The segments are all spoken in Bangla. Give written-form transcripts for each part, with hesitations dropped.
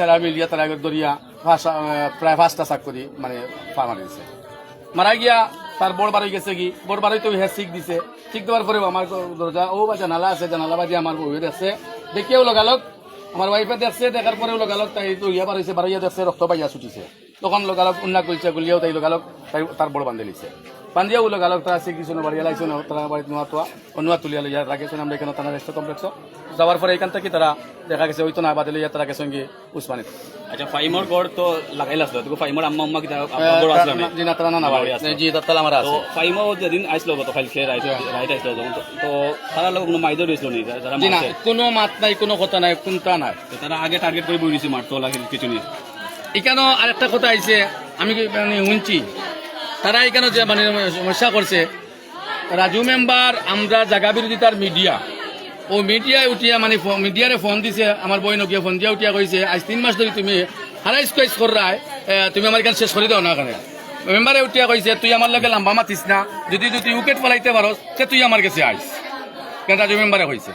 তারা মিলিয়া তারা দরিয়া প্রায় 5টা চাকরি মানে ফার্মার দিয়েছে মারা গিয়া তার বড় বাড়ি গেছে কি বড় বাড়ি তো হ্যাঁ শিখ দিছে শিখ দেওয়ার পরে আমার দরজা ও বা জানালা আছে জানালা বাজি আমার বউ দেখছে দেখিও লগালক আমার ওয়াইফে দেখছে দেখার পরেও লগালক তাই ইয়া বাড়াইছে বাড়াইয়া দেখছে রক্ত বাইয়া ছুটিছে তখন লগালক উন্না কইছে গুলিয়াও তাই লগালক তাই তার বড় বান্ধে লিছে বান্ধিয়াও লগালক তারা শ্রীকৃষ্ণ বাড়িয়া লাইছে তারা বাড়িতে নোয়া তুলিয়া লইয়া রাখেছে আমরা এখানে তারা রেস্ট কমপ্লেক্স যাওয়ার পরে এখান থেকে তারা দেখা গেছে ওই তো না বাদে লইয়া তারা গেছে উসমানিত। আচ্ছা ফাইমর গড় তো লাগাইল আসলো তো ফাইমর আম্মা কিতা গড় আসলো না জি না তারা না বাড়ি জি তালা আমার আছে তো ফাইমর যেদিন আইছিল গত কালকে রাইট আইছিল যখন তো তারা লোক কোনো মাইদর দিছিল নি যারা জি না কোনো মাত নাই কোনো কথা নাই কোনটা নাই তারা আগে টার্গেট করে বই দিছে মারতো লাগে কিছু নিয়ে এখানেও আরেকটা কথা আইছে আমি মানে শুনছি তারা এখানে যে মানে সমস্যা করছে রাজু মেম্বার আমরা জাগা বিরোধিতার মিডিয়া ও মিডিয়ায় উঠিয়া মানে মিডিয়ারে ফোন দিছে আমার বই নকিয়া ফোন দিয়া উঠিয়া কইছে আজ 3 মাস ধরে তুমি হারাই স্কোয়াইজ করায় তুমি আমার এখানে শেষ করে দাও না ওখানে মেম্বারে উঠিয়া কইছে তুই আমার লগে লম্বা মাতিস না যদি তুই উইকেট ফলাইতে পারস তে তুই আমার কাছে আইস কেন রাজু মেম্বারে কইছে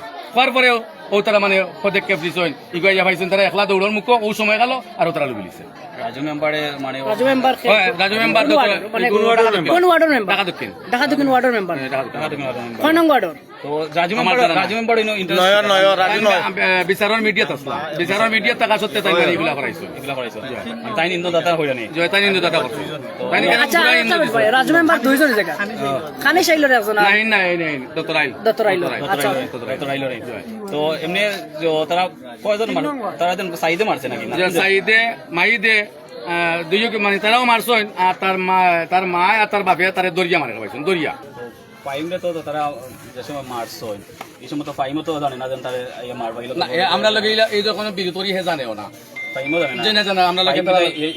পরেও ও তারা মানে পদক্ষেপ দিছেন ইগুয়া ভাইছেন তারা একলা দৌড়র মুখ ও সময় গেল আর তারা লুবিলিছে রাজু মেম্বারে মানে রাজু মেম্বার কোন ওয়ার্ডের মেম্বার ঢাকা দক্ষিণ ওয়ার্ডের মেম্বার কোন নং ওয়ার্ডের তো রাজু মেম্বার বিচারের মিডিয়া আসলা বিচারের মিডিয়া টাকা সত্ত্বে তাই মানে এগুলা করাইছো তাই নিন্দু দাতা হইরা নি জয় তাই নিন্দু দাতা করছে আচ্ছা রাজু মেম্বার দুইজন জায়গা খানে শাইলর একজন নাই ডক্টর আইল আচ্ছা তো এমনি তারা কয়জন মানে তারা সাইদে মারছে নাকি সাইদে মাইদে দুইজন মানে তারাও মারছেন আর তার মা আর তার বাপে তারে দরিয়া মারে পাইছেন দরিয়া ফাইমরে তো তারা যে সময় মারছো এই সময় তো ফাইমও তো জানে না যে তারা মারবা না আমরা লগে এই যখন বিরতরি হে জানেও না ফাইমও জানে না জেনে জানা আমরা লগে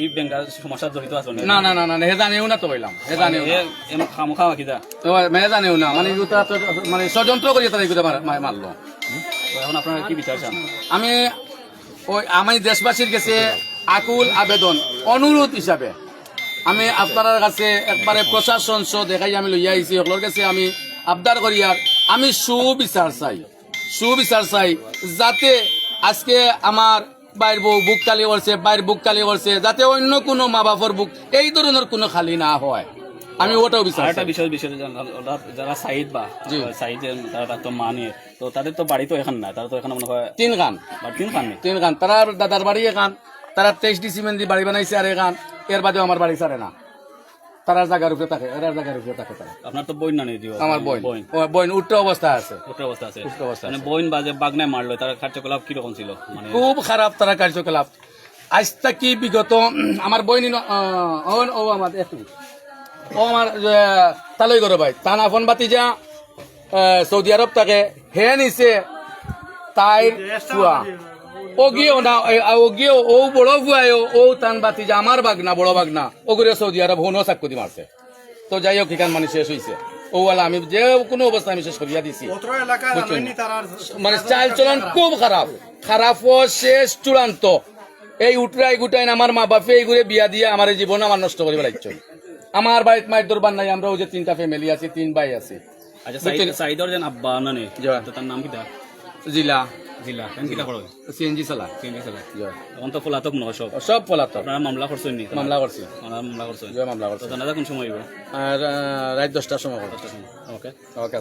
এই বেঙ্গাল সমস্যা জড়িত আছে না না না না হে জানেও না তো বললাম হে জানেও এম খামখা কিদা তো মেয়ে জানেও না মানে এগুলা তো মানে ষড়যন্ত্র করি তারা এগুলা মারলো এখন আপনারা কি বিচার চান? আমি দেশবাসীর কাছে আকুল আবেদন অনুরোধ হিসাবে আমি আপনার কাছে একবারে প্রশাসন সহ দেখাই আমি লইয়া আইছি ওগুলোর কাছে আমি আবদার করি আর আমি সুবিচার চাই যাতে আজকে আমার বাইর বউ বুক কালি করছে যাতে অন্য কোনো মা বাপর বুক এই ধরনের কোনো খালি না হয় আমি ওটাও বিচার একটা বিষয় যারা সাইদ বা সাইদ তারা তো মানে তো তাদের তো বাড়ি তো এখান না তারা তো এখানে মনে হয় তিন গান তারা দাদার বাড়ি এখান তারা 23 ডিসিমেন্ট বাড়ি বানাইছে আর এখান এর বাদেও আমার বাড়ি ছাড়ে না তারা জায়গার উপরে থাকে তারা আপনার তো বইন না নেই আমার বইন উল্টো অবস্থা আছে মানে বইন বাজে বাগনায় মারলো তার কার্যকলাপ কিরকম ছিল মানে খুব খারাপ তারা কার্যকলাপ আজ থাকি বিগত আমার বইন আমার তালই গরো ভাই তান আফন বাতি যা সৌদি আরব তাকে হে নিছে তাই ফুয়া ও গিয়েও না ও গিয়েও ও বড় ফুয়ায়ও ও তান বাতি যা আমার বাগনা বড় বাগনা ও করে সৌদি আরব হনো চাকুদি মারছে তো যাই হোক এখান মানে শেষ হয়েছে ও ওয়ালা আমি যে কোনো অবস্থা আমি শেষ করিয়া দিছি মানে চাল চলন খুব খারাপ শেষ চূড়ান্ত এই উঠরাই গুটাই আমার মা বাপে এই ঘুরে বিয়া দিয়ে আমার জীবন আমার নষ্ট করে বেড়াইছে আমার বাড়িত মায়ের দরবার নাই আমরা ওই যে 3টা ফ্যামিলি আছি 3 ভাই আছে আচ্ছা সাইদর যেন আব্বা না নে তার নাম কি জিলা কিটা করো সিএনজি চালা এখন তো পলাতক নয় সব পলাতক আপনারা মামলা করছেন নি মামলা করছি মামলা করছেন মামলা করছি জানাজা কোন সময় হইব আর রাত 10টার সময় ওকে ওকে